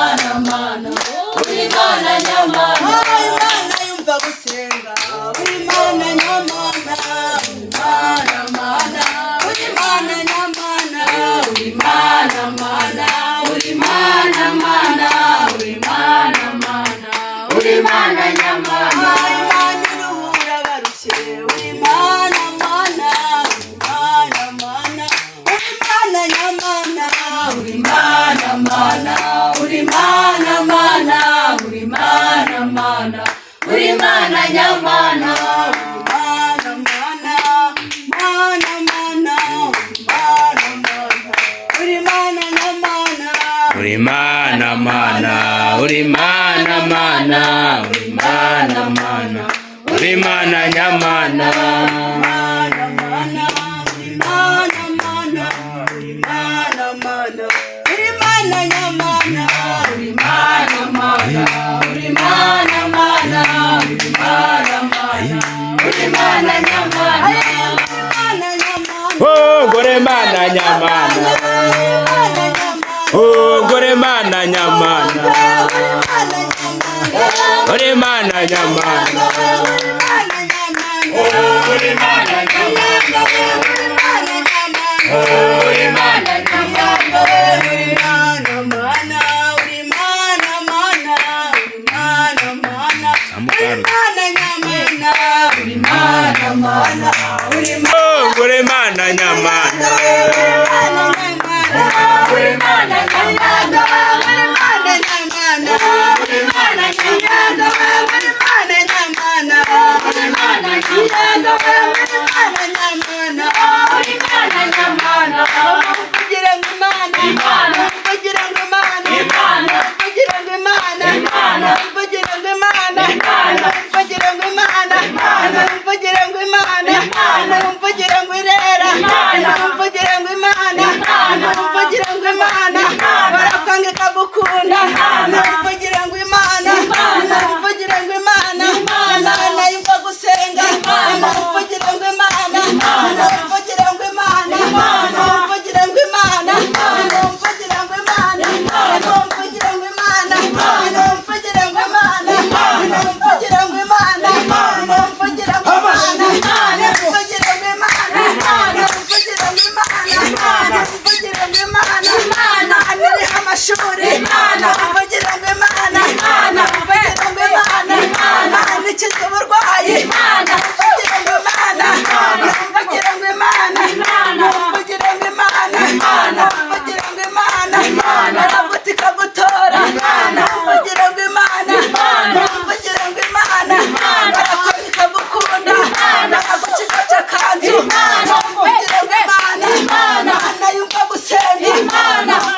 mana mana uri mana nyamana Imana yumva gusenga uri mana nyamana mana mana uri mana nyamana uri mana mana uri mana mana uri mana mana uri mana nyamana Imana iruhura barushye uri mana mana mana mana uri mana nyamana uri mana mana uri mana mana uri mana mana uri mana nyamana mana mana mana mana mana mana uri mana nyamana uri mana mana uri mana mana uri mana mana uri mana nyamana mana mana uri mana mana uri mana mana uri mana nyamana uri mana mana uri mana mana uri mana mana uri mana nyamana mana nyamana oh gore mana nyamana oh gore mana nyamana gore mana nyamana uri mana nyamana uri mana nyamana uri mana mana uri oh gore mana nyamana uri mana nyamana uri mana nyamana uri mana nyamana kugira ngo Imana kugira ngo Imana kugira ngo Imana kugira ngo Imana kugira ngo Imana kugira ngo Imana kugira ngo irera kugira ngo Imana kugira ngo Imana barakangika gukunda kugira ngo Imana kugira ngo Imana Imana yumva gusenga kugira ngo Imana kugira ngo Imana kugira ngo Imana kugira ngo Imana kugira ngo Imana kugira ngo Imana kugira ngo Imana kugira ngo Imana kugira ngo Imana kugira ngo Imana kugira ngo Imana niri amashuri kugira ngo Imana kugira ngo Imana nikize uburwayi kugira ngo Imana kugira ngo Imana kugira ngo Imana kugira ngo Imana arabutika gutora kugira ngo Imana kugira ngo Imana arakwandika gukunda aragukiza cy'akanzu kugira ngo Imana yumva gusenga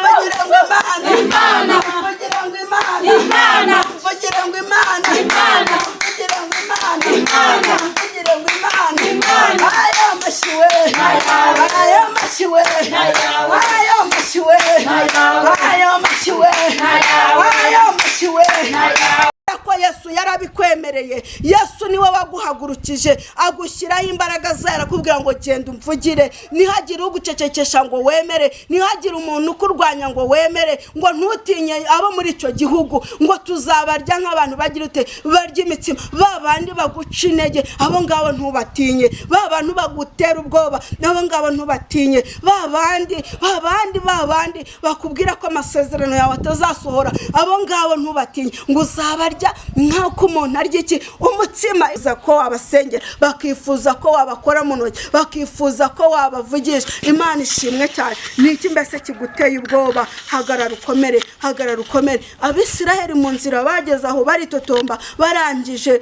kugira ngo Imana kugira ngo Imana kugira ngo Imana kugira ngo Imana kugira ngo Imana ayo mashiwe ayo mashiwe ayo mashiwe ayo mashiwe ayo mashiwe ko Yesu yarabikwemereye. Yesu niwe waguhagurukije agushyiraho imbaraga ze arakubwira ngo genda umvugire, nihagire ugucecekesha ngo wemere, nihagire umuntu ukurwanya ngo wemere, ngo ntutinye abo muri icyo gihugu ngo tuzabarya nk'abantu bagira ute barya imitsima, babandi baguca intege abo ngabo ntubatinye, babantu bagutera ubwoba nabo ngabo ntubatinye, babandi bakubwira ko amasezerano yawe atazasohora abo ngabo ntubatinye, ngo uzabarya nk'uko umuntu arya iki umutsima. Ko wabasengera bakifuza ko wabakora mu ntoki, bakifuza ko wabavugisha. Imana ishimwe cyane. Niki mbese kiguteye ubwoba? Hagarara ukomere, hagarara ukomere. Abisiraheli mu nzira bageze aho baritotomba, barangije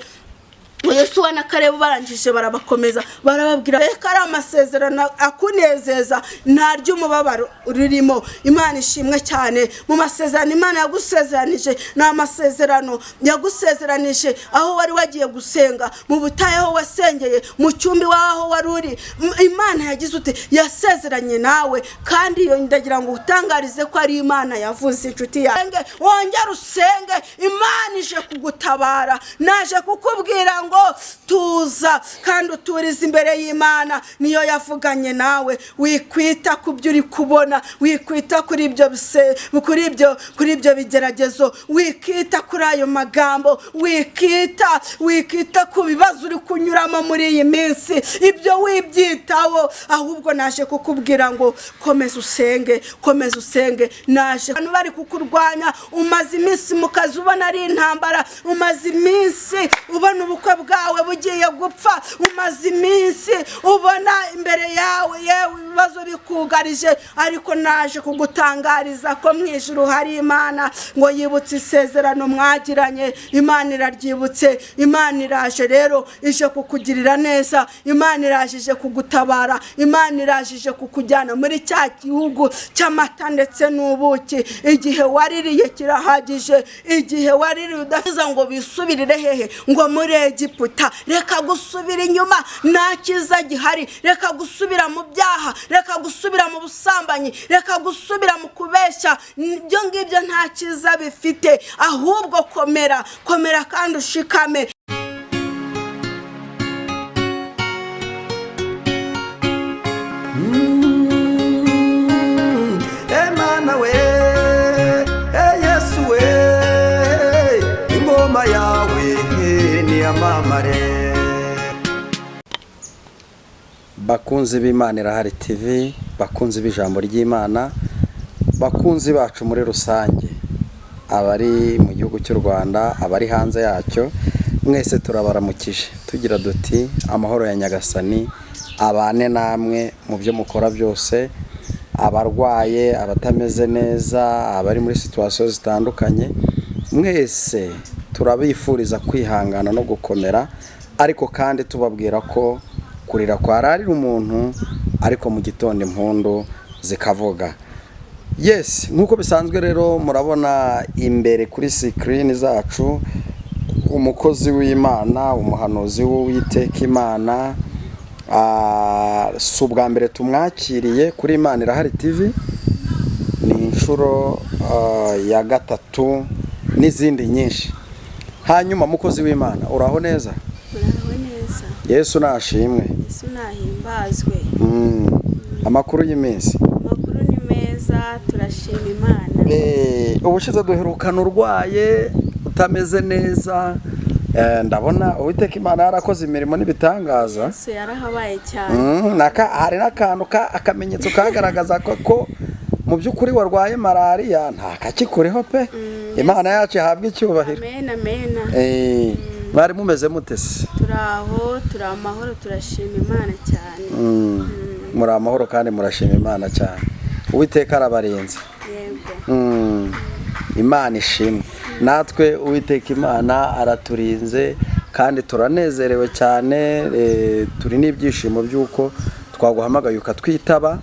Yesu na Kalebu barangije barabakomeza barababwira reka ari amasezerano akunezeza nta ry'umubabaro ririmo. Imana ishimwe cyane. Mu masezerano Imana yagusezeranije ni amasezerano yagusezeranije aho wari wagiye gusenga, mu butayu aho wasengeye, mu cyumbi waho wari uri. Imana yagize ute yasezeranye nawe, kandi iyo ndagira ngo utangarize ko ari Imana yavuze. Inshuti yanjye wongera usenge, Imana ije kugutabara. Naje kukubwira ngo tuza kandi uturize imbere y'Imana. Niyo yavuganye nawe, wikwita ku byo uri kubona, wikwita kuri ibyo bigeragezo, wikita kuri ayo magambo, wikita ku bibazo uri kunyuramo muri iyi minsi. Ibyo wibyitaho, ahubwo naje kukubwira ngo komeza usenge. Naje abantu bari kukurwanya, umaze iminsi mu kazi ubona ari intambara, umaze iminsi ubona ubukwe bwawe bugiye gupfa, umaze iminsi ubona imbere yawe yewe ibibazo bikugarije, ariko naje kugutangariza ko mu ijuru hari Imana, ngo yibutse isezerano mwagiranye. Imana iraryibutse, Imana iraje rero ije kukugirira neza, Imana iraje ije kugutabara, Imana iraje ije kukujyana muri cya gihugu cy'amata ndetse n'ubuki. Igihe waririye kirahagije, igihe waririye udafiza ngo bisubirire hehe, ngo muri Egiputa. Reka gusubira inyuma, nta cyiza gihari. Reka gusubira mu byaha, reka gusubira mu busambanyi, reka gusubira mu kubeshya. Ibyo ngibyo nta cyiza bifite, ahubwo komera kandi ushikame. Emana we, Yesu we, ingoma yawe ni amamare. Bakunzi b'Imana Irahari TV, bakunzi b'ijambo ry'Imana, bakunzi bacu muri rusange, abari mu gihugu cy'u Rwanda, abari hanze yacyo, mwese turabaramukije tugira duti amahoro ya Nyagasani abane namwe mu byo mukora byose, abarwaye, abatameze neza, abari muri situation zitandukanye, mwese turabifuriza kwihangana no gukomera, ariko kandi tubabwira ko kurira kwararira umuntu, ariko mu gitondo impundu zikavuga. Yes, nkuko bisanzwe rero murabona imbere kuri screen zacu umukozi w'Imana, umuhanuzi w'Uwiteka Imana, subwa mbere tumwakiriye kuri Imana Irahari TV, ni inshuro ya gatatu n'izindi nyinshi. Hanyuma mukozi w'Imana, uraho neza? Uraho neza. Yesu nashimwe. Yesu nahimbazwe. Amakuru y'iminsi. Amakuru ni meza, turashima Imana. Ubushize duherukana urwaye, utameze neza. Ndabona Uwiteka Imana yarakoze imirimo n'ibitangaza. Yesu yarahabaye cyane. Hari n'akantu akamenyetso kagaragaza ko mu by'ukuri warwaye malaria, nta kakikureho pe. Imana yacu yahabwa icyubahiro. Amen. Mwari mumeze mute se? Turaho, turamahoro, turashima Imana cyane. Muri amahoro kandi murashima Imana cyane. Uwiteka arabarinze. Yego. Imana ishimwe. Natwe Uwiteka Imana araturinze kandi turanezerewe cyane, turi n'ibyishimo by'uko twaguhamagaye ukatwitaba.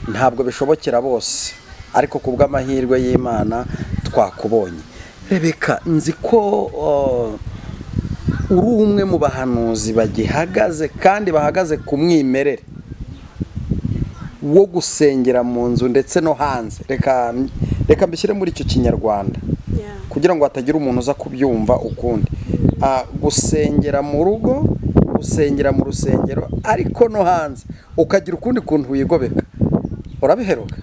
Ntabwo bishobokera bose, ariko kubw'amahirwe y'Imana twakubonye. Rebeka, nzi ko uri umwe mu bahanuzi bagihagaze kandi bahagaze ku mwimerere wo gusengera mu nzu ndetse no hanze. Reka mbishyire muri icyo kinyarwanda kugira ngo hatagira umuntu uza kubyumva ukundi. Gusengera mu rugo, gusengera mu rusengero, ariko no hanze ukagira ukundi kuntu wigobeka. Urabiheruka?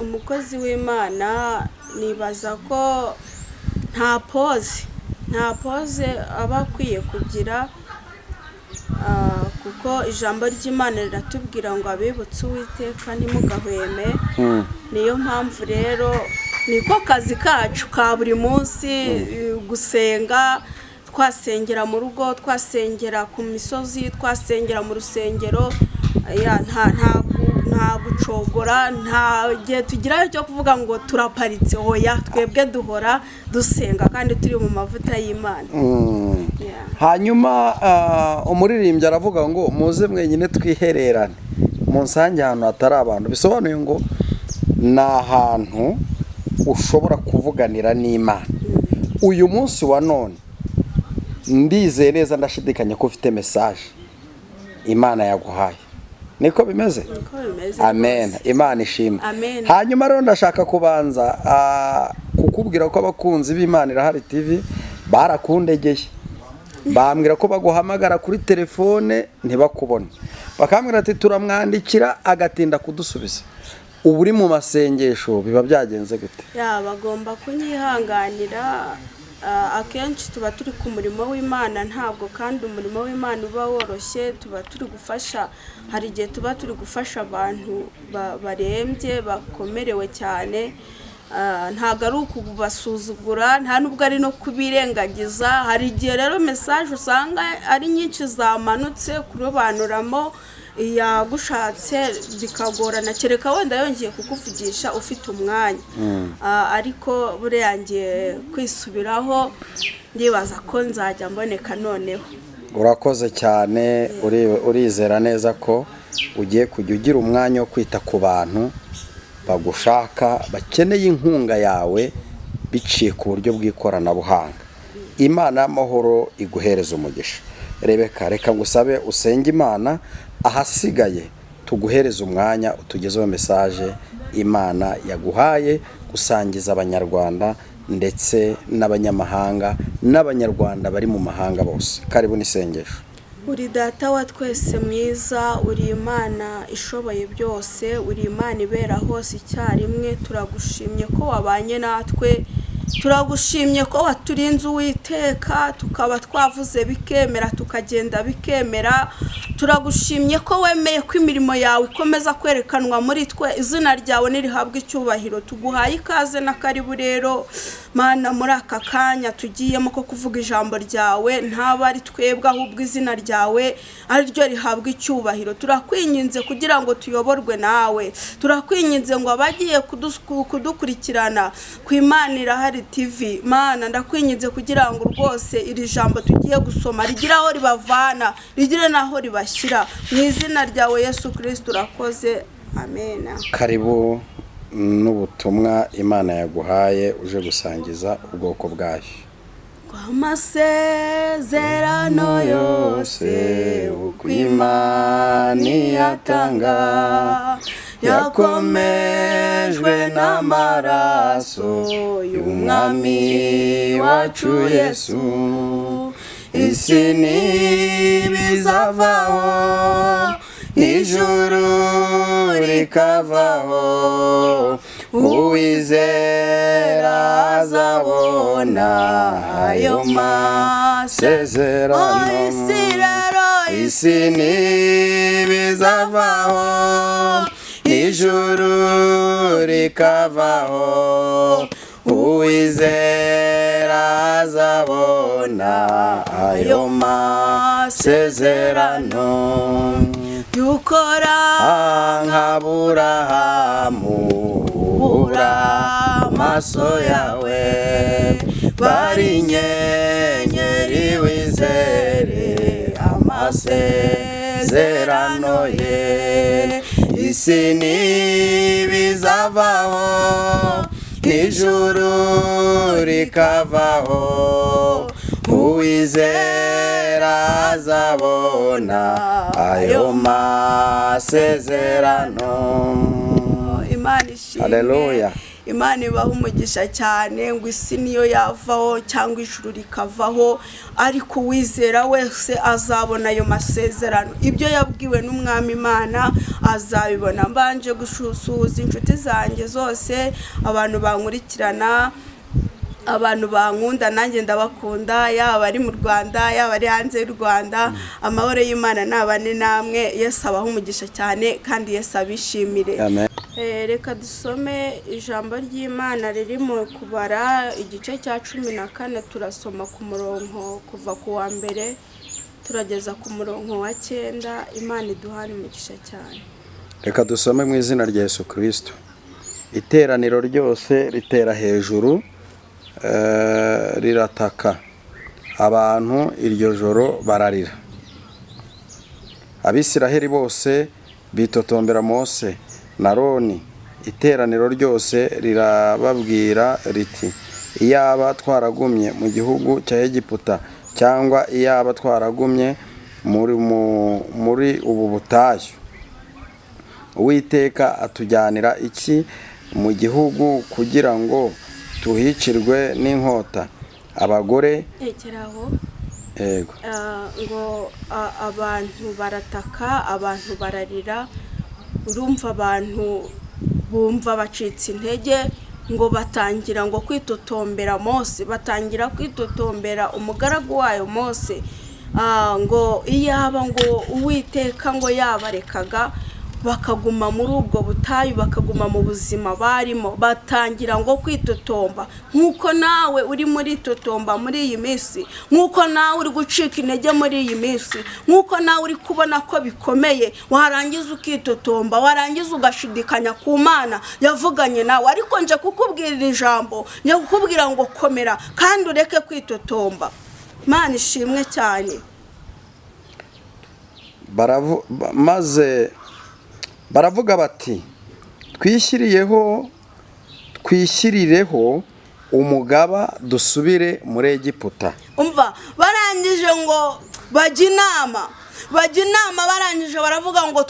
Umukozi w'Imana nibaza ko nta pose aba akwiye kugira, kuko ijambo ry'Imana riratubwira ngo abibutse Uwiteka ntimugahweme. Niyo mpamvu rero niko kazi kacu ka buri munsi, gusenga. Twasengera mu rugo, twasengera ku misozi, twasengera mu rusengero. Nta gucogora, nta gihe tugirayo cyo kuvuga ngo turaparitse. Hoya, twebwe duhora dusenga kandi turi mu mavuta y'Imana. Hanyuma umuririmbyi aravuga ngo muze mwenyine twihererane mu nsange ahantu hatari abantu. Bisobanuye ngo ni ahantu ushobora kuvuganira n'Imana. Uyu munsi wa none ndizeye neza, ndashidikanya ko ufite message Imana yaguhaye. niko bimeze. Niko bimeze Amen. rwose. Imana ishimwe. Amen. Hanyuma rero ndashaka kubanza kukubwira ko abakunzi b'Imana Irahari TV barakundegeye. Bambwira ko baguhamagara kuri telefone ntibakubone. Bakambwira ati turamwandikira agatinda kudusubiza. Ubu uri mu masengesho biba byagenze gute? Bagomba kunyihanganira. Akenshi tuba turi ku murimo w'Imana, ntabwo kandi umurimo w'Imana uba woroshye. Tuba turi gufasha, hari igihe tuba turi gufasha abantu barembye bakomerewe cyane. Ntabwo ari ukubasuzugura, nta nubwo ari no kubirengagiza. Hari igihe rero message usanga ari nyinshi zamanutse kurobanuramo yagushatse bikagorana, kereka wenda yongeye kukuvugisha ufite umwanya. Ariko buriya ngiye kwisubiraho, ndibaza ko nzajya mboneka noneho. Urakoze cyane, urizera neza ko ugiye kujya ugira umwanya wo kwita ku bantu bagushaka bakeneye inkunga yawe biciye ku buryo bw'ikoranabuhanga. Imana y'amahoro iguhereza umugisha. Rebeka, reka ngusabe usenge Imana, ahasigaye tuguhereza umwanya utugezeho message Imana yaguhaye gusangiza abanyarwanda ndetse n'abanyamahanga n'abanyarwanda bari mu mahanga bose. Karibu n'isengesho. Uri data wa twese mwiza, uri Imana ishoboye byose, uri Imana ibera hose icyarimwe. Turagushimye ko wabanye natwe, turagushimye ko waturinze Uwiteka, tukaba twavuze bikemera tukagenda bikemera. Turagushimye ko wemeye ko imirimo yawe ikomeza kwerekanwa muri twe, izina ryawe nirihabwa icyubahiro. Tuguhaye ikaze na karibu rero Mana muri aka kanya tugiyemo ko kuvuga ijambo ryawe, ntaba ari twebwe ahubwo izina ryawe ari ryo rihabwa icyubahiro. Turakwinginze kugira ngo tuyoborwe nawe, turakwinginze ngo abagiye kudukurikirana ku Imana Irahari TV, Mana ndakwinginze kugira ngo rwose iri jambo tugiye gusoma rigira aho ribavana, rigire naho ribashyira, mu izina ryawe Yesu Kristo urakoze. Amen. Karibu n'ubutumwa Imana yaguhaye uje gusangiza ubwoko bwayo. Amasezerano yose uko Imana yatanga yakomejwe n'amaraso y'umwami wacu Yesu. Isi ntibizavaho, ijuru rikavaho, uwizera azabona ayo masezerano. Isi ntibizavaho, ijuru rikavaho, uwizera azabona ayo masezerano. Dukora nk'Aburahamu, ubura amaso yawe, bari inyenyeri wizere amasezerano ye. Isi ntibizavaho, ijuru rikavaho, uwizera azabona ayo masezerano. Imana ishimwe. Haleluya. Imana ibaha umugisha cyane, ngo isi niyo yavaho cyangwa ijuru rikavaho, ariko uwizera wese azabona ayo masezerano. Ibyo yabwiwe n'umwami Imana azabibona. Mbanje gusuhuza inshuti zanjye zose, abantu bankurikirana, abantu bankunda, nanjye ndabakunda, yaba ari mu Rwanda yaba ari hanze y'u Rwanda. Amahoro y'Imana nabane namwe. Yesu abaha umugisha cyane kandi Yesu abishimire. Amen. Reka dusome ijambo ry'Imana riri mu Kubara igice cya 14. Turasoma ku murongo kuva ku wa mbere turageza ku murongo wa 9. Imana iduhane umugisha cyane. Reka dusome mu izina rya Yesu Kristo. Iteraniro ryose ritera hejuru, rirataka, abantu iryo joro bararira. Abisiraheli bose bitotombera Mose na Aroni. Iteraniro ryose rirababwira riti, iyaba twaragumye mu gihugu cya Egiputa, cyangwa iyaba twaragumye muri ubu butayu. Uwiteka atujyanira iki mu gihugu kugira ngo tuhicirwe n'inkota? Abagore ekeraho yego ngo abantu barataka, abantu bararira. Urumva abantu bumva bacitse intege, ngo batangira ngo kwitotombera Mose, batangira kwitotombera umugaragu wayo Mose, ngo iyaba ngo Uwiteka ngo yabarekaga bakaguma muri ubwo butayu, bakaguma mu buzima barimo. Batangira ngo kwitotomba, nkuko nawe uri muri totomba muri iyi minsi, nkuko nawe uri gucika intege muri iyi minsi, nkuko nawe uri kubona ko bikomeye, warangiza ukitotomba, warangiza ugashidikanya ku Mana yavuganye nawe. Ariko nje kukubwirira ijambo, nje kukubwira ngo komera kandi ureke kwitotomba. Mana ishimwe cyane. Maze baravuga bati twishyirireho umugaba dusubire muri Egiputa. Umva barangije ngo bajya inama, barangije baravuga ngo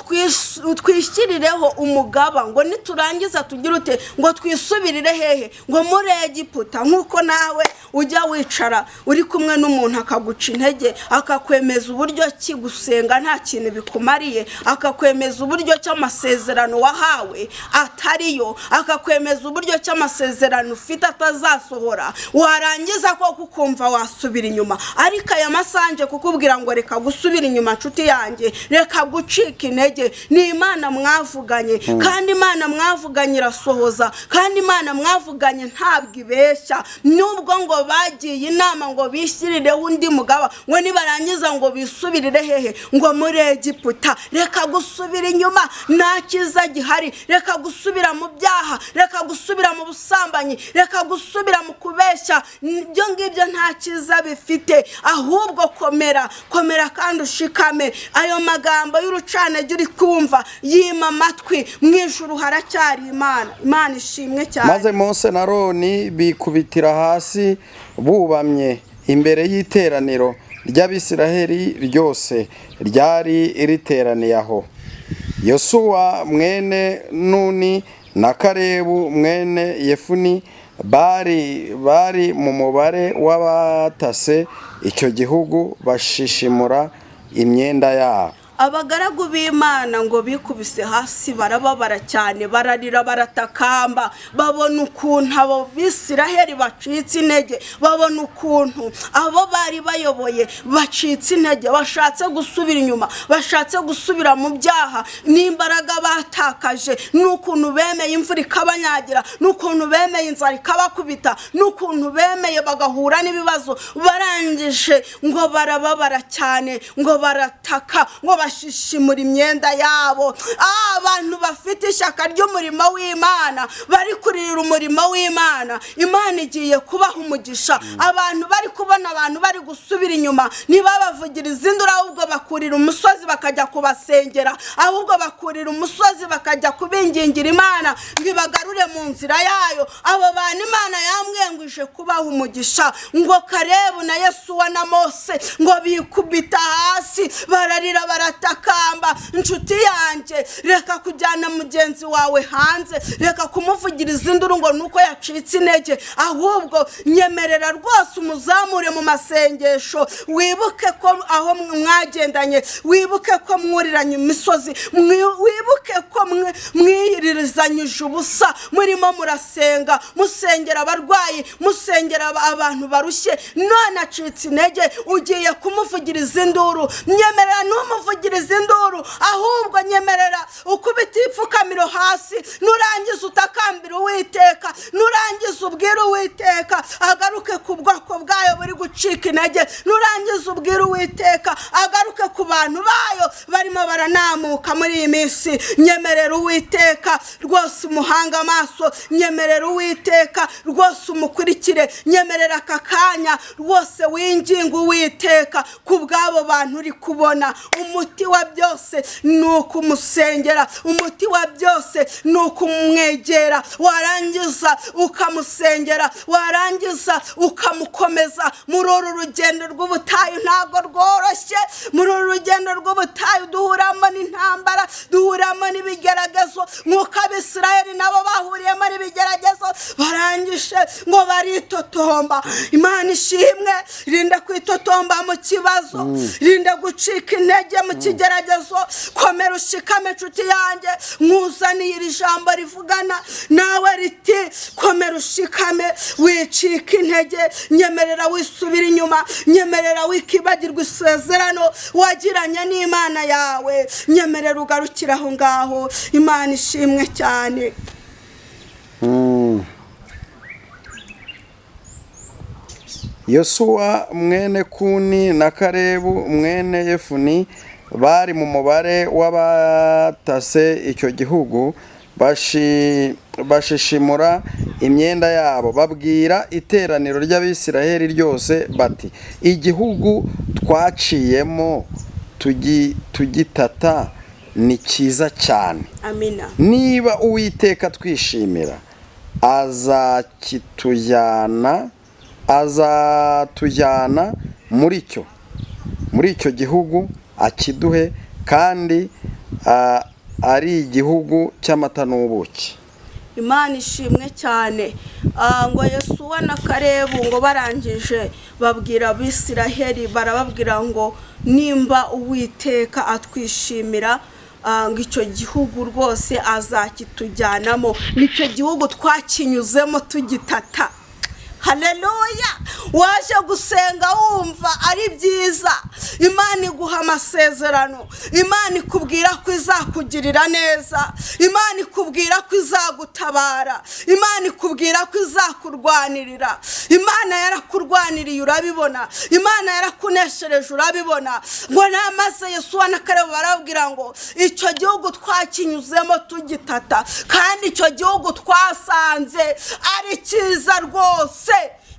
twishyirireho umugaba, ngo niturangiza tugire ute, ngo twisubirire hehe, ngo muri Egiputa. Nkuko nawe ujya wicara uri kumwe n'umuntu akaguca intege, akakwemeza uburyo ki gusenga nta kintu bikumariye, akakwemeza uburyo cy'amasezerano wahawe atariyo, akakwemeza uburyo cy'amasezerano ufite atazasohora, warangiza ko kukumva wasubira inyuma. Ariko aya masanje kukubwira ngo reka gusubira inyuma nshuti yanjye, reka gucika intege. Ni Imana mwavuganye, kandi Imana mwavuganye irasohoza, kandi Imana mwavuganye ntabwo ibeshya. Nubwo ngo bagiye inama ngo bishyirireho undi mugaba, ngo nibarangiza ngo bisubirire hehe, ngo muri Egiputa. Reka gusubira inyuma, nta cyiza gihari. Reka gusubira mu byaha, reka gusubira mu busambanyi, reka gusubira mu kubeshya. Ibyo ngibyo nta cyiza bifite. Ahubwo komera kandi ushikame. Ayo magambo y'urucanege uri kumva, yima amatwi. Mu ijuru haracyari Imana. Imana ishimwe cyane. Maze Mose na Aroni bikubitira hasi bubamye imbere y'iteraniro ry'Abisiraheli ryose ryari riteraniye aho. Yosuwa mwene Nuni na Kalebu mwene Yefuni bari mu mubare w'abatase icyo gihugu, bashishimura imyenda yabo. Abagaragu b'Imana ngo bikubise hasi, barababara cyane, bararira, baratakamba. Babona ukuntu abo Bisiraheli bacitse intege, babona ukuntu abo bari bayoboye bacitse intege, bashatse gusubira inyuma, bashatse gusubira mu byaha. N'imbaraga batakaje, n'ukuntu bemeye imvura ikabanyagira, n'ukuntu bemeye inzara ikabakubita, n'ukuntu bemeye bagahura n'ibibazo. Barangije ngo barababara cyane, ngo barataka, ngo bashishimura imyenda yabo. Abantu bafite ishyaka ry'umurimo w'Imana, bari kurira umurimo w'Imana, Imana igiye kubaha umugisha. Abantu bari kubona abantu bari gusubira inyuma, ntibabavugiriza induru, ahubwo bakurira umusozi bakajya kubasengera, ahubwo bakurira umusozi bakajya kubingingira Imana ngo ibagarure mu nzira yayo. Abo bantu Imana yamwengwije kubaha umugisha. Ngo Kalebu na Yosuwa na Mose ngo bikubita hasi, bararira, baratakamba. Inshuti yanjye, reka kujyana mugenzi wawe hanze, reka kumuvugiriza induru ngo nuko yacitse intege, ahubwo nyemerera rwose umuzamure mu masengesho. Wibuke ko aho mwagendanye, wibuke ko mwuriranye imisozi, wibuke ko mwiyirizanyije ubusa, murimo murasenga, musengera abarwayi, musengera abantu barushye. None acitse intege, ugiye kumuvugiriza induru. Nyemerera n'umuvugiriza induru, ahubwo nyemerera ukubita ipfukamiro hasi, nurangiza utakambira Uwiteka, nurangiza ubwira Uwiteka agaruke ku bwoko bwayo buri gucika intege, nurangiza ubwira Uwiteka agaruke ku bantu bayo barimo baranamuka muri iyi minsi. Nyemerera Uwiteka rwose umuhanga amaso, nyemerera Uwiteka rwose umukurikire, nyemerera aka kanya rwose winginga Uwiteka ku bw'abo bantu uri kubona. umuti wa byose ni ukumusengera, umuti wa byose ni ukumwegera, warangiza ukamusengera, warangiza ukamukomeza. Muri uru rugendo rw'ubutayu ntabwo rworoshye, muri uru rugendo rw'ubutayu duhuramo n'intambara, duhuramo n'ibigeragezo, nk'uko Abisirayeli nabo bahuriyemo n'ibigeragezo barangije ngo baritotomba. Imana ishimwe, rinda kwitotomba mu kibazo, rinda gucika intege mu kigeragezo, komera ushikame nshuti yanjye. Nkuzaniye iri jambo rivugana nawe riti komera ushikame, wicika intege, nyemerera wisubira inyuma, nyemerera wikibagirwa isezerano wagiranye n'Imana yawe, nyemerera ugarukira aho ngaho. Imana ishimwe cyane. Yosuwa mwene Kuni na Kalebu mwene Yefuni bari mu mubare w'abatase icyo gihugu, bashishimura imyenda yabo, babwira iteraniro ry'Abisiraheli ryose bati, igihugu twaciyemo tugitata ni cyiza cyane. Amina. Niba Uwiteka twishimira azatujyana muri icyo gihugu akiduhe, kandi ari igihugu cy'amata n'ubuki. Imana ishimwe cyane. Ngo Yosuwa na Kalebu ngo barangije babwira Abisiraheli, barababwira ngo nimba Uwiteka atwishimira ngo icyo gihugu rwose azakitujyanamo, nicyo gihugu twakinyuzemo tugitata. Haleluya. Waje gusenga wumva ari byiza, Imana iguha amasezerano, Imana ikubwira ko izakugirira neza, Imana ikubwira ko izagutabara, Imana ikubwira ko izakurwanirira. Imana yarakurwaniriye urabibona, Imana yarakuneshereje urabibona. Ngo namaze Yosuwa na Kalebu barabwira ngo icyo gihugu twakinyuzemo tugitata, kandi icyo gihugu twasanze ari cyiza rwose.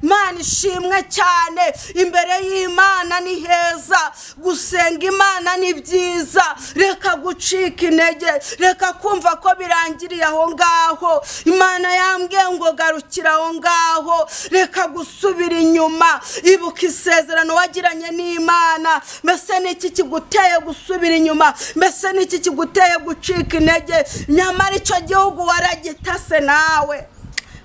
Imana ishimwe cyane. Imbere y'Imana ni heza, gusenga Imana ni byiza. Reka gucika intege, reka kumva ko birangiriye aho ngaho. Imana yambwiye ngo garukira aho ngaho, reka gusubira inyuma. Ibuka isezerano wagiranye n'Imana. Mbese niki kiguteye gusubira inyuma? Mbese niki kiguteye gucika intege? Nyamara icyo gihugu waragitase nawe.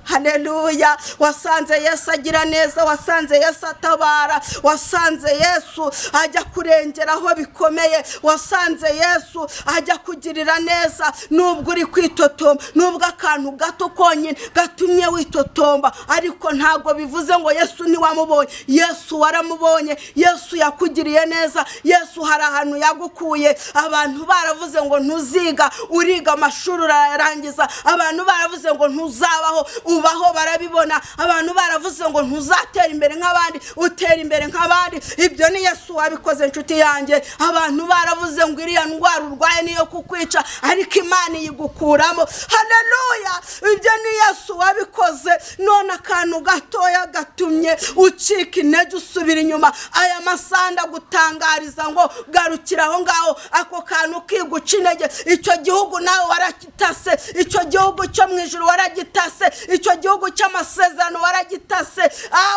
Haleluya. Wasanze Yesu agira neza, wasanze Yesu atabara, wasanze Yesu ajya kurengeraho bikomeye, wasanze Yesu ajya kugirira neza. Nubwo uri kwitotomba, nubwo akantu gato konyine gatumye witotomba, ariko ntago bivuze ngo Yesu ntiwamubonye. Yesu waramubonye, Yesu yakugiriye neza, Yesu hari ahantu yagukuye. Abantu baravuze ngo ntuziga, uriga amashuri urayarangiza. Abantu baravuze ngo ntuzabaho, ubaho, barabibona. Abantu baravuze ngo ntuzatera imbere nk'abandi, utera imbere nk'abandi. Ibyo ni Yesu wabikoze nshuti yanjye. Abantu baravuze ngo iriya ndwara urwaye niyo kukwica, ariko Imana yigukuramo. Haleluya. Ibyo ni Yesu wabikoze. None akantu gatoya gatumye ucika intege usubira inyuma. Aya masanda gutangariza ngo garukira aho ngaho, ako kantu kiguca intege. Icyo gihugu nawe warakitase, icyo gihugu cyo mu ijuru waragitase, icyo gihugu cy'amasezerano waragitase.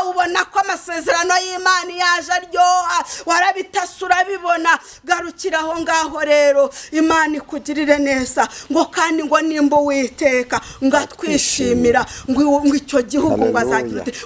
Ubona ko amasezerano y'Imana yaje aryoha, warabitase urabibona. Garukira aho ngaho rero, Imana ikugirire neza. Ngo kandi ngo nimba Uwiteka ngo atwishimira, ngo icyo gihugu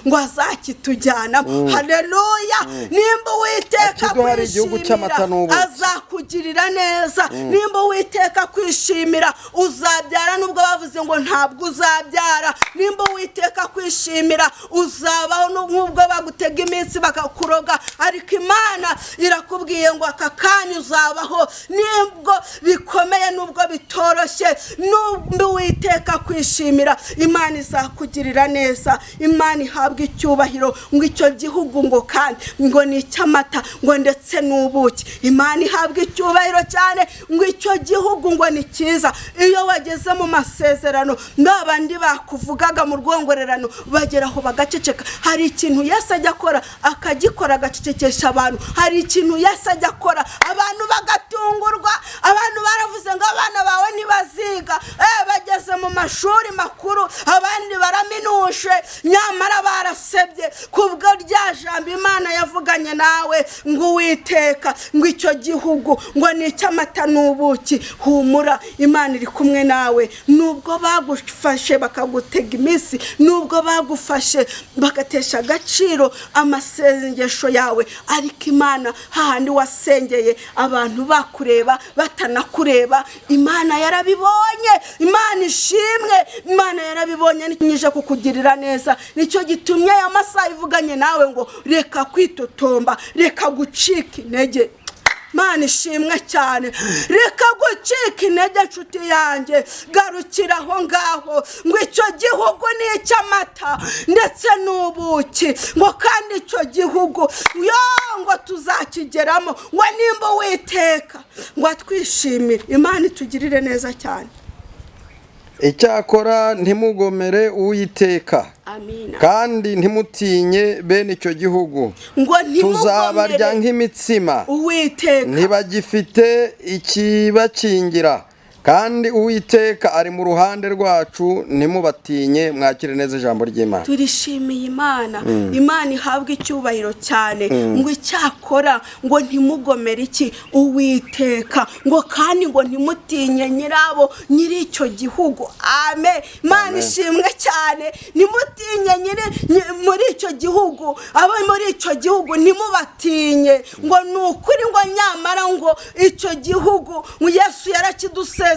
ngo azakitujyana. Haleluya. Nimba Uwiteka kwishimira azakugirira neza. Nimba Uwiteka kwishimira uzabyara, nubwo bavuze ngo ntabwo uzabyara. Nimba Uwiteka kwishimira uzabaho, nubwo bagutega iminsi bakakuroga, ariko Imana irakubwiye ngo aka kanya uzabaho. Nibwo bikomeye, nubwo bitoroshye, nubwo Uwiteka kwishimira, Imana izakugirira neza. Imana ihabwa icyubahiro ngo icyo gihugu ngo kandi ngo ni icy'amata ngo ndetse n'ubuki. Imana ihabwa icyubahiro cyane ngo icyo gihugu ngo ni cyiza. Iyo wageze mu masezerano n'abandi bakuvugaga mu rwongorerano bageraho bagaceceka. Hari ikintu Yesu ajya akora akagikora agacecekesha abantu. Hari ikintu Yesu ajya akora abantu bagatungurwa. Abantu baravuze ngo abana bawe ntibaziga, bageze mu mashuri makuru abandi baraminushe, nyamara barasebye kubwo rya jambo Imana yavuganye nawe ngo Uwiteka ngo icyo gihugu ngo ni icy'amata n'ubuki. Humura, Imana iri kumwe nawe. Nubwo bagufashe bakagutega iminsi, nubwo bagufashe bagatesha agaciro amasengesho yawe, ariko Imana hahandi wasengeye abantu bakureba batanakureba, Imana yarabibonye. Imana ishimwe, Imana yarabibonye ninyije kukugirira neza. Nicyo gitumye aya masaha ivuganye nawe ngo reka kwitotomba, reka gucika intege. Imana ishimwe cyane, reka gucika intege nshuti yanjye, garukira aho ngaho ngo icyo gihugu ni icy'amata ndetse n'ubuki, ngo kandi icyo gihugu ngo tuzakigeramo ngo nimba Uwiteka ngo atwishimire. Imana itugirire neza cyane. Icyakora ntimugomere Uwiteka, amina, kandi ntimutinye bene icyo gihugu, ngo tuzabarya nk'imitsima, Uwiteka ntibagifite ikibakingira, kandi Uwiteka ari mu ruhande rwacu, ntimubatinye. Mwakire neza ijambo ry'Imana. Turishimiye Imana. Imana ihabwa icyubahiro cyane ngo icyakora ngo ntimugomere iki Uwiteka, ngo kandi ngo ntimutinye nyirabo nyiri icyo gihugu. Amen. Imana ishimwe cyane. Ntimutinye muri icyo gihugu, abo muri icyo gihugu ntimubatinye, ngo ni ukuri ngo nyamara ngo icyo gihugu ngo Yesu yarakidusezeranije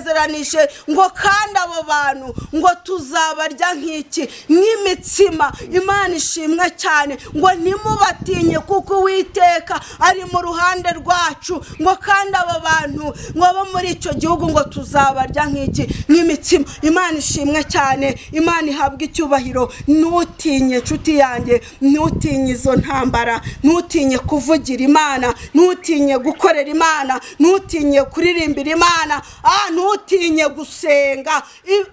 ngo kandi abo bantu ngo tuzabarya nk'iki, nk'imitsima. Imana ishimwe cyane ngo ntimubatinye kuko Uwiteka ari mu ruhande rwacu, ngo kandi abo bantu ngo bo muri icyo gihugu ngo tuzabarya nk'iki, nk'imitsima. Imana ishimwe cyane. Imana ihabwa icyubahiro. Ntutinye nshuti yanjye, ntutinye izo ntambara, ntutinye kuvugira Imana, ntutinye gukorera Imana, ntutinye kuririmbira Imana, ntutinye gusenga.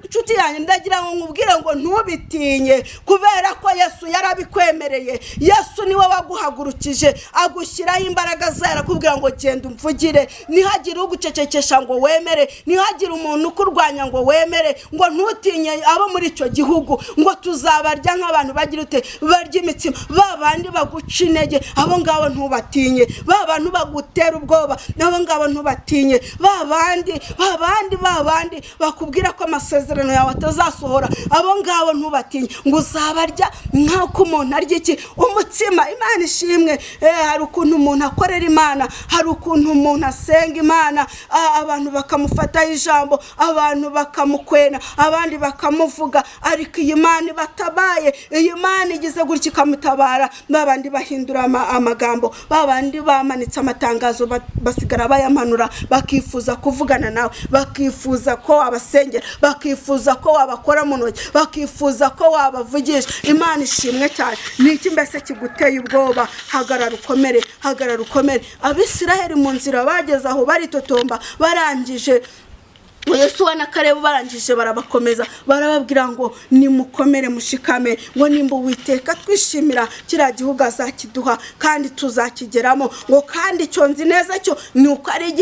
Nshuti yanjye ndagira ngo nkubwire ngo ntubitinye, kubera ko Yesu yarabikwemereye. Yesu niwe waguhagurukije agushyiraho imbaraga zayo, arakubwira ngo genda umvugire. Nihagire ugucecekesha ngo wemere, nihagire umuntu ukurwanya ngo wemere, ngo ntutinye abo muri icyo gihugu ngo tuzabarya nk'abantu bagira ute, barya imitsima. Babandi baguca intege, abo ngabo ntubatinye. Babantu bagutera ubwoba, abo ngabo ntubatinye. Babandi bakubwira ko amasezerano yawe atazasohora, abo ngabo ntubatinye. Ngo uzabarya nk'uko umuntu arya iki, umutsima. Imana ishimwe. Hari ukuntu umuntu akorera Imana, hari ukuntu umuntu asenga Imana, abantu bakamufataho ijambo, abantu bakamukwena, abandi bakamuvuga, ariko iyi Imana batabaye, iyi Imana igize gutya ikamutabara. Babandi bahindura amagambo, babandi bamanitse amatangazo basigara bayamanura, bakifuza kuvugana nawe, bakifuza ko wabasengera, bakifuza ko wabakora mu ntoki, bakifuza ko wabavugisha. Imana ishimwe cyane. Niki mbese kiguteye ubwoba? Hagarara ukomere, hagarara ukomere. Abisiraheli mu nzira bageze aho baritotomba, barangije Yesu na Kalebu barangije barabakomeza, barababwira ngo nimukomere mushikame, ngo nimba Uwiteka twishimira kiriya gihugu azakiduha kandi tuzakigeramo, ngo kandi icyo nzi neza cyo ni uko ari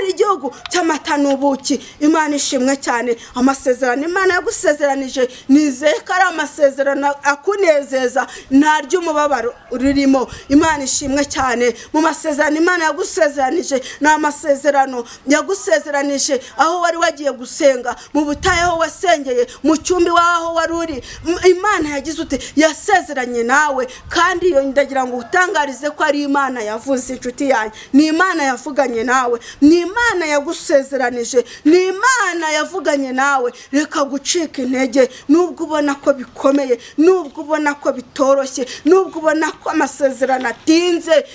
igihugu cy'amata n'ubuki. Imana ishimwe cyane. Amasezerano Imana yagusezeranije, nizeye ko ari amasezerano akunezeza, nta ry'umubabaro ririmo. Imana ishimwe cyane. Mu masezerano Imana yagusezeranije ni amasezerano yagusezeranije aho wari wagiye gusenga, mu butayu aho wasengeye, mu cyumbi waho wari uri. Imana yagize ute, yasezeranye nawe, kandi iyo ndagira ngo utangarize ko ari Imana yavuze. Inshuti yanjye, ni Imana yavuganye nawe, ni Imana yagusezeranije, ni Imana yavuganye nawe. Reka gucika intege, nubwo ubona ko bikomeye, nubwo ubona ko bitoroshye, nubwo ubona ko amasezerano atinze,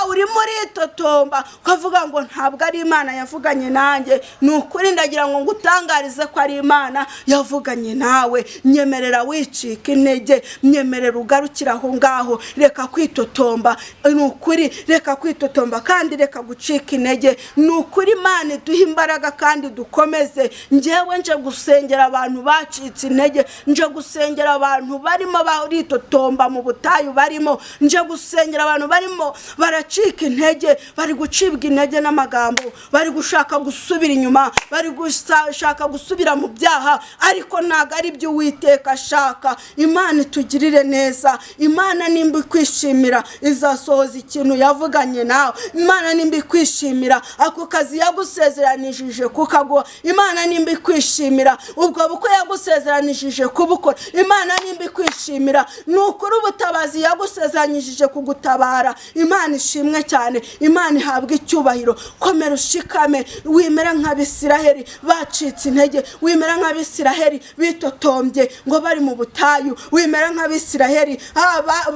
uri muri totomba ukavuga ngo ntabwo ari Imana yavuganye nanjye. Ni ukuri ndagira ndagira ngo ngutangarize ko ari Imana yavuganye nawe. Nyemerera wicika intege, nyemerera ugarukira aho ngaho, reka kwitotomba. Ni ukuri reka kwitotomba kandi reka gucika intege. Ni ukuri Imana iduha imbaraga kandi dukomeze. Njyewe nje gusengera abantu bacitse intege, nje gusengera abantu barimo baritotomba mu butayu barimo, nje gusengera abantu barimo baracika intege, bari gucibwa intege n'amagambo, bari gushaka gusubira inyuma, bari gushaka gusubira mu byaha, ariko ntago ari byo Uwiteka ashaka. Imana itugirire neza. Imana nimba ikwishimira izasohoza ikintu yavuganye nawe. Imana nimba ikwishimira ako kazi yagusezeranishije kukaguha. Imana nimba ikwishimira ubwo bukwe yagusezeranishije kubukora. Imana nimba ikwishimira nukuri ubutabazi yagusezeranishije kugutabara. Imana ishimwe cyane, Imana ihabwa icyubahiro. Komera ushikame, wimera nk'Abisiraheli bacitse intege, wimera nk'Abisiraheli bitotombye ngo bari mu butayu, wimera nk'Abisiraheli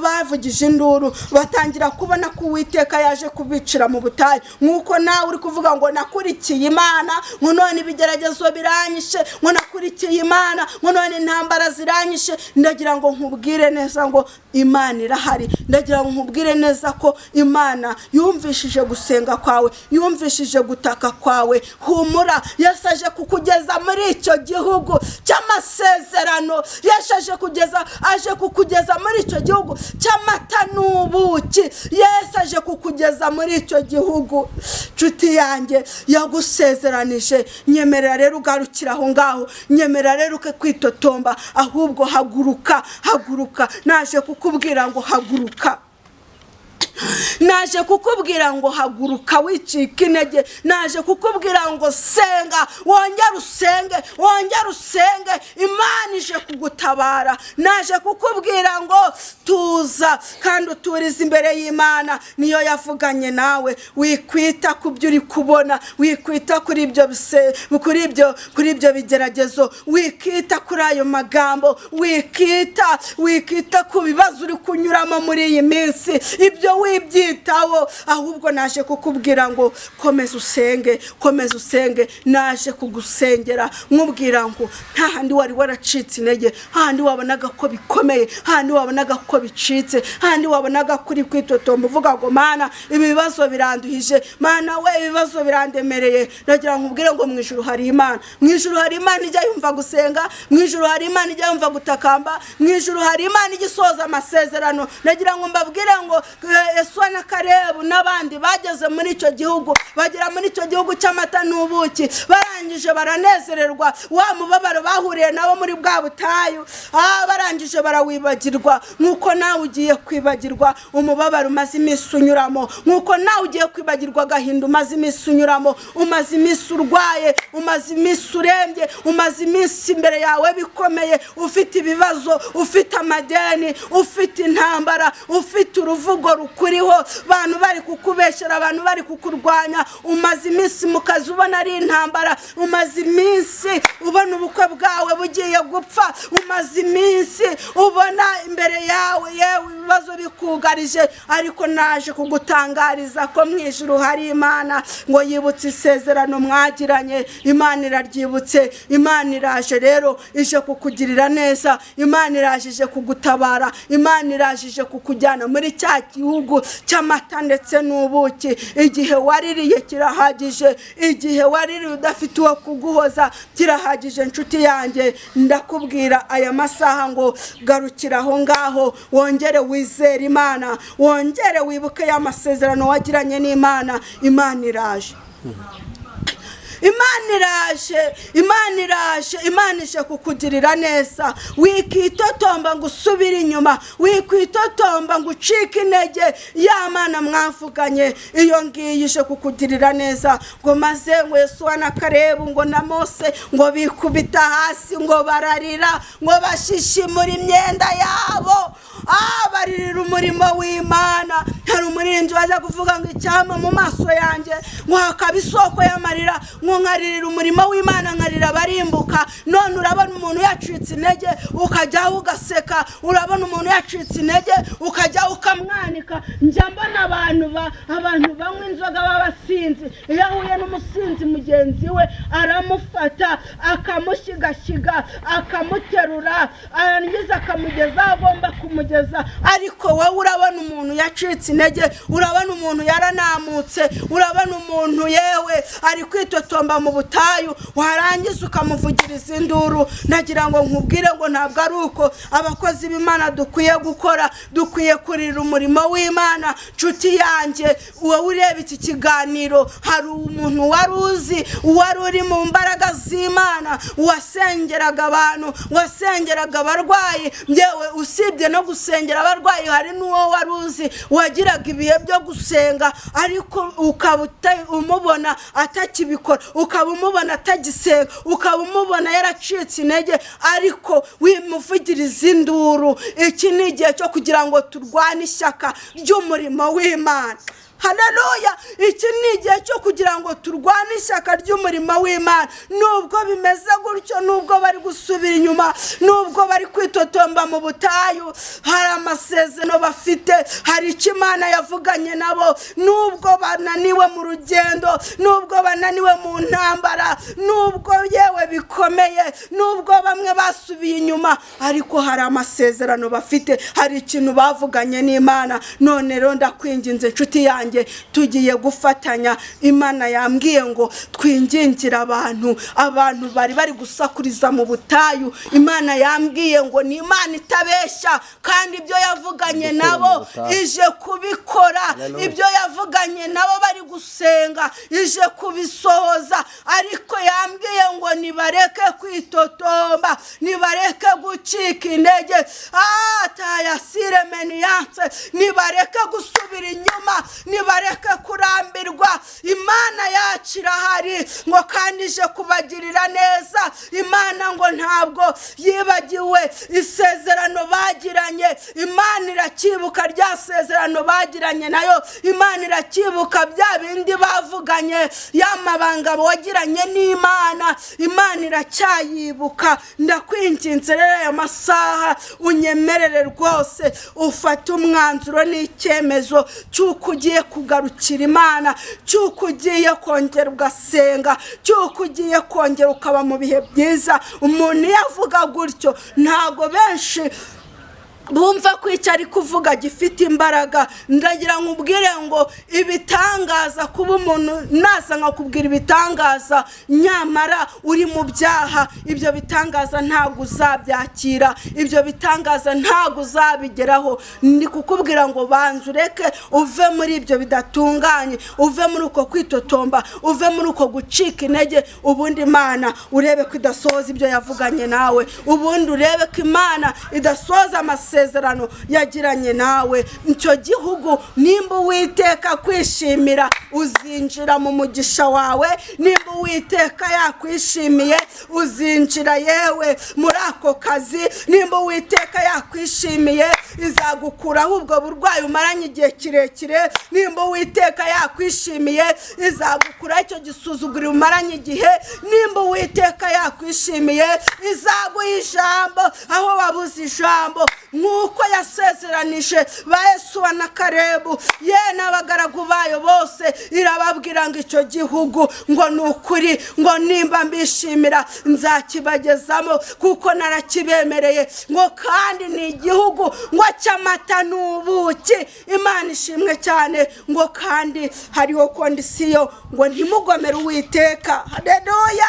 bavugije induru batangira kubona ko Uwiteka yaje kubicira mu butayu. Nkuko nawe uri kuvuga ngo nakurikiye Imana, ngo none ibigeragezo biranyishe, ngo nakurikiye Imana, ngo none intambara ziranyishe. Ndagira ngo nkubwire neza ngo Imana irahari. Ndagira ngo nkubwire neza ko Imana yumvishije gusenga kwawe, yumvishije gutaka kwawe. Humura, Yesu aje kukugeza muri icyo gihugu cy'amasezerano. Yesu aje kukugeza muri icyo gihugu cy'amata n'ubuki. Yesu aje kukugeza muri icyo gihugu. Nshuti yanjye yagusezeranije. Nyemerera rero ugarukira aho ngaho, nyemerera rero uke kwitotomba, ahubwo haguruka, haguruka. Naje kukubwira ngo haguruka. Naje kukubwira ngo haguruka wicika intege. Naje kukubwira ngo senga, wongera usenge, wongera usenge. Imana ije kugutabara. Naje kukubwira ngo tuza kandi uturize imbere y'Imana. Niyo yavuganye nawe. Wikwita ku byo uri kubona, wikwita kuri ibyo bigeragezo, wikita kuri ayo magambo, wikita ku bibazo uri kunyuramo muri iyi minsi. Ibyo wibyitaho, ahubwo naje kukubwira ngo komeza usenge, komeza usenge. Naje kugusengera nkubwira ngo nta handi wari waracitse intege, handi wabonaga ko bikomeye, handi wabonaga ko bicitse, handi wabonaga kuri kwitotomba uvuga ngo Mana ibibazo biranduhije, Mana we ibibazo birandemereye. Ndagira nkubwire ngo mu ijuru hari Imana. Mu ijuru hari Imana ijya yumva gusenga, mu ijuru hari Imana ijya yumva gutakamba, mu ijuru hari Imana igisoza amasezerano. Ndagira ngo mbabwire ngo Yesua na Kalebu n'abandi bageze muri icyo gihugu, bagera muri icyo gihugu cy'amata n'ubuki, barangije baranezererwa. Wa mubabaro bahuriye nabo muri bwa butayu, barangije barawibagirwa. Nkuko nawe ugiye kwibagirwa umubabaro umaze iminsi unyuramo, nkuko nawe ugiye kwibagirwa agahinda umaze iminsi unyuramo. Umaze iminsi urwaye, umaze iminsi urembye, umaze iminsi imbere yawe bikomeye, ufite ibibazo, ufite amadeni, ufite intambara, ufite uruvugo rukuriho, abantu bari kukubeshera, abantu bari kukurwanya. Umaze iminsi mu kazi ubona ari intambara, umaze iminsi ubona ubukwe bwawe bugiye gupfa, umaze iminsi ubona imbere yawe yewe ibibazo bikugarije. Ariko naje kugutangariza ko mu ijuru hari Imana, ngo yibutse isezerano mwagiranye. Imana iraryibutse. Imana iraje rero ije kukugirira neza. Imana iraje ije kugutabara. Imana iraje ije kukujyana muri cya gihugu cy'amata ndetse n'ubuki. Igihe waririye kirahagije, igihe waririye udafite uwo kuguhoza kirahagije. Nshuti yanjye ndakubwira aya masaha ngo garukira aho ngaho, wongere wizere Imana, wongere wibuke ya masezerano wagiranye n'Imana. Imana iraje. Imana iraje, Imana iraje, Imana ije kukugirira neza. Wikitotomba ngo usubire inyuma, wikwitotomba ngo ucike intege. Ya Mana mwavuganye iyo ngiyi ije kukugirira neza. Ngo maze ngo Yesua na Kalebu ngo na Mose ngo bikubita hasi, ngo bararira, ngo bashishimura imyenda yabo, baririra umurimo w'Imana. Hari umuririmbyi waza kuvuga ngo icyampa mu maso yanjye ngo hakaba isoko y'amarira, nkaririra umurimo w'Imana nkarira barimbuka. None urabona umuntu yacitse intege ukajya ugaseka, urabona umuntu yacitse intege ukajya ukamwanika. Njya mbona abantu banywa inzoga b'abasinzi, iyo ahuye n'umusinzi mugenzi we aramufata akamushigashiga akamuterura arangiza akamugeza agomba kumugeza. Ariko wowe urabona umuntu yacitse intege, urabona umuntu yaranamutse, urabona umuntu yewe ari kwitotomba mu butayu, warangiza ukamuvugiriza induru. Nagira ngo nkubwire ngo ntabwo ari uko abakozi b'Imana dukwiye gukora, dukwiye kurira umurimo w'Imana. Nshuti yanjye, wowe ureba iki kiganiro, hari umuntu wari uri mu mbaraga z'Imana, wasengeraga abantu, wasengeraga abarwayi. Yewe usibye no gusengera abarwayi, hari n'uwo wari uzi wagiraga ibihe byo gusenga, ariko ukaba umubona atakibikora, ukaba umubona atagisenga, ukaba umubona yaracitse intege, ariko wimuvugiriza induru. Iki ni igihe cyo kugira ngo turwane ishyaka ry'umurimo w'Imana. Haleluya! Iki ni igihe cyo kugira ngo turwane ishyaka ry'umurimo w'Imana. Nubwo bimeze gutyo, nubwo bari gusubira inyuma, nubwo bari kwitotomba mu butayu, hari amasezerano bafite, hari icyo Imana yavuganye nabo. Nubwo bananiwe mu rugendo, nubwo bananiwe mu ntambara, nubwo yewe bikomeye, nubwo bamwe basubiye inyuma, ariko hari amasezerano bafite, hari ikintu bavuganye n'Imana. None rero ndakwinginze nshuti yanjye, tugiye gufatanya. Imana yambwiye ngo twingingira abantu bari gusakuriza mu butayu. Imana yambwiye ngo ni Imana itabeshya, kandi ibyo yavuganye nabo ije kubikora. Ibyo yavuganye nabo bari gusenga ije kubisohoza. Ariko yambwiye ngo nibareke kwitotomba, nibareke gucika intege, tayasire meniyanse, nibareke gusubira inyuma, nibareke kurambirwa. Imana yacu irahari ngo kandi ije kubagirira neza. Imana ngo ntabwo yibagiwe isezerano bagiranye. Imana irakibuka rya sezerano bagiranye nayo. Imana irakibuka bya bindi bavuganye, y'amabanga wagiranye n'Imana. Imana iracyayibuka. Ndakwinginze rero aya masaha unyemerere rwose ufate umwanzuro n'icyemezo cy'uko ugiye kugarukira Imana, cy'uko ugiye kongera ugasenga, cy'uko ugiye kongera ukaba mu bihe byiza. Umuntu yavuga gutyo ntago benshi bumva ko icyo ari kuvuga gifite imbaraga. Ndagira nkubwire ngo ibitangaza, kuba umuntu naza nkakubwira ibitangaza nyamara uri mu byaha, ibyo bitangaza ntabwo uzabyakira, ibyo bitangaza ntabwo uzabigeraho. Ndi kukubwira ngo banza ureke uve muri ibyo bidatunganye, uve muri uko kwitotomba, uve muri uko gucika intege, ubundi Imana urebe ko idasohoza ibyo yavuganye nawe, ubundi urebe ko Imana idasohoza amasezerano yagiranye nawe. Icyo gihugu nimba Uwiteka kwishimira, uzinjira mu mugisha wawe. Nimba Uwiteka yakwishimiye, uzinjira yewe muri ako kazi. Nimba Uwiteka yakwishimiye, izagukuraho ubwo burwayi umaranye igihe kirekire. Nimba Uwiteka yakwishimiye, izagukuraho icyo gisuzuguriro umaranye igihe. Nimba Uwiteka yakwishimiye, izaguha ijambo aho wabuze ijambo, nk'uko yasezeranije ba Yesuwa na Kalebu, ye n'abagaragu bayo bose. Irababwira ngo icyo gihugu ngo ni ukuri, ngo nimba mbishimira nzakibagezamo, kuko narakibemereye, ngo kandi ni igihugu ngo cy'amata n'ubuki. Imana ishimwe cyane. Ngo kandi hariho kondisiyo, ngo ntimugomere Uwiteka. Haleluya!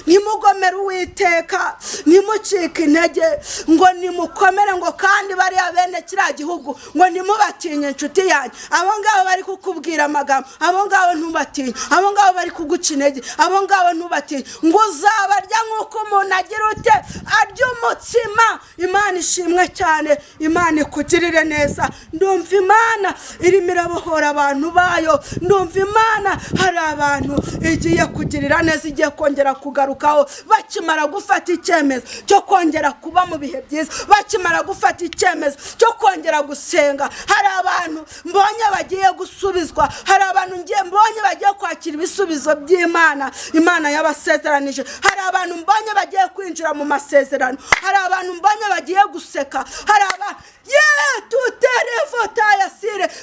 Ntimugomere Uwiteka, ntimucike intege, ngo nimukomere. Ngo kandi bariya bene kiriya gihugu ngo ntimubatinye nshuti yanjye. Abo ngabo bari kukubwira amagambo, abo ngabo ntubatinye, abo ngabo bari kuguca intege, abo ngabo ntubatinye. Ngo uzabarya nk'uko umuntu agira ute arya umutsima. Imana ishimwe cyane. Imana ikugirire neza. Ndumva Imana irimo irabohora abantu bayo. Ndumva Imana hari abantu igiye kugirira neza, igiye kongera kugarukaho bakimara gufata icyemezo cyo kongera kuba mu bihe byiza, bakimara gufata gufata icyemezo cyo kongera gusenga. Hari abantu mbonye bagiye gusubizwa, hari abantu mbonye bagiye kwakira ibisubizo by'Imana, Imana yabasezeranije. Hari abantu mbonye bagiye kwinjira mu masezerano, hari abantu mbonye bagiye guseka, hari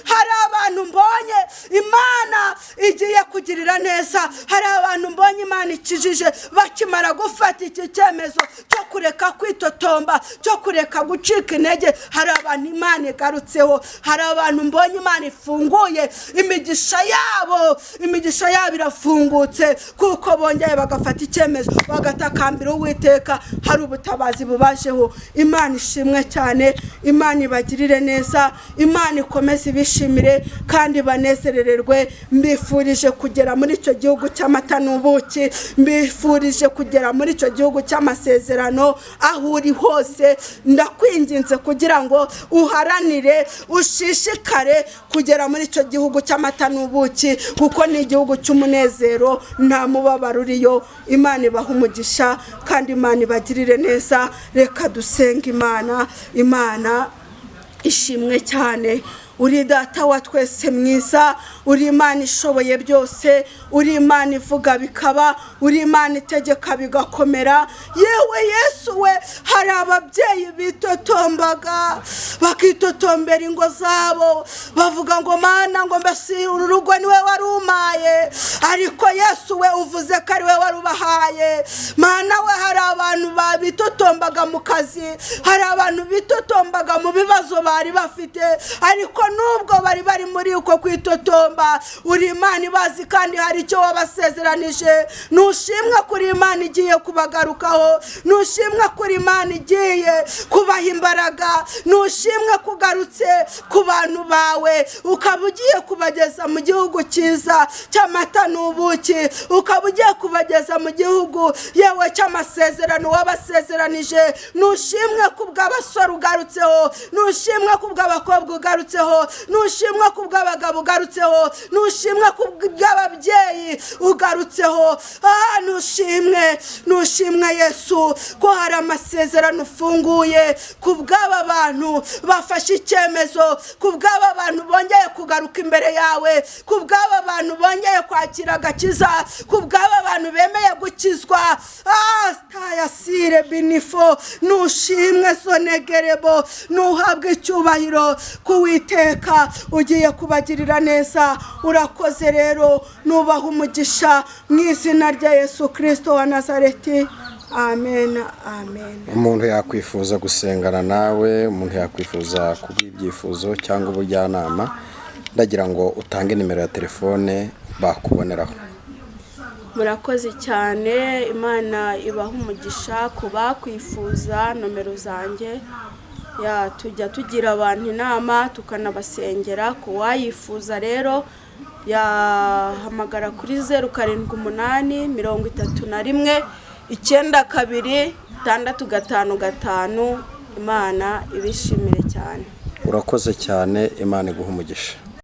hari abantu mbonye Imana igiye kugirira neza, hari abantu mbonye Imana ikijije bakimara gufata iki cyemezo cyo kureka kwitotomba, cyo kureka gucika intege. Hari abantu Imana igarutseho, hari abantu mbonye Imana ifunguye imigisha yabo irafungutse kuko bongeye bagafata icyemezo bagatakambira Uwiteka. Hari ubutabazi bubajeho. Imana ishimwe cyane, Imana ibagirire neza, Imana ikomeze ibishimire kandi banezerererwe. Mbifurije kugera muri icyo gihugu cy'amata n'ubuki, mbifurije kugera muri icyo gihugu cy'amasezerano. Aho uri hose ndakwinginze kugira ngo uharanire, ushishikare kugera muri icyo gihugu cy'amata n'ubuki, kuko ni igihugu cy'umunezero, nta mubabaro uriyo. Imana ibaha umugisha kandi Imana ibagirire neza. Reka dusenga Imana. Imana ishimwe cyane, uri data wa twese mwiza, uri Imana ishoboye byose, uri Imana ivuga bikaba, uri Imana itegeka bigakomera. Yewe Yesu we, hari ababyeyi bitotombaga bakitotombera ingo zabo bavuga ngo Mana ngo mbese uru rugo niwe warumaye, ariko Yesu we uvuze ko ari we warubahaye. Mana we, hari abantu bitotombaga mu kazi, hari abantu bitotombaga mu bibazo bari bafite, ariko nubwo bari muri uko kwitotomba, uri Imana ibazi kandi hari icyo wabasezeranije. Nushimwe kuri Imana igiye kubagarukaho, nushimwe kuri Imana igiye kubaha imbaraga, nushimwe kugarutse ku bantu bawe, ukaba ugiye kubageza mu gihugu cyiza cy'amata n'ubuki, ukaba ugiye kubageza mu gihugu yewe cy'amasezerano wabasezeranije. Nushimwe kubw'abasore ugarutseho, nushimwe kubw'abakobwa ugarutseho, nushimwe kubw'abagabo ugarutseho, nushimwe kubw'ababyeyi ugarutseho. Nushimwe Yesu ko hari amasezerano ufunguye kubw'aba bantu bafashe icyemezo, kubw'aba bantu bongeye kugaruka imbere yawe, kubw'aba bantu bongeye kwakira agakiza, kubw'aba bantu bemeye gukizwa. Tayasire binifo, nushimwe sonegerebo, nuhabwe icyubahiro kuwiteka ugiye kubagirira neza. Urakoze rero, nubaha umugisha mu izina rya Yesu Kristo wa Nazareti. Amen, amen. Umuntu yakwifuza gusengana nawe, umuntu yakwifuza kubw'ibyifuzo cyangwa ubujyanama, ndagira ngo utange nimero ya telefone bakuboneraho. Murakoze cyane, Imana ibaha umugisha. Kuba kwifuza nomero zanjye, tujya tugira abantu inama tukanabasengera. Kuwayifuza rero yahamagara kuri 078 31 92 655. Imana ibishimire cyane. Urakoze cyane, Imana iguha umugisha.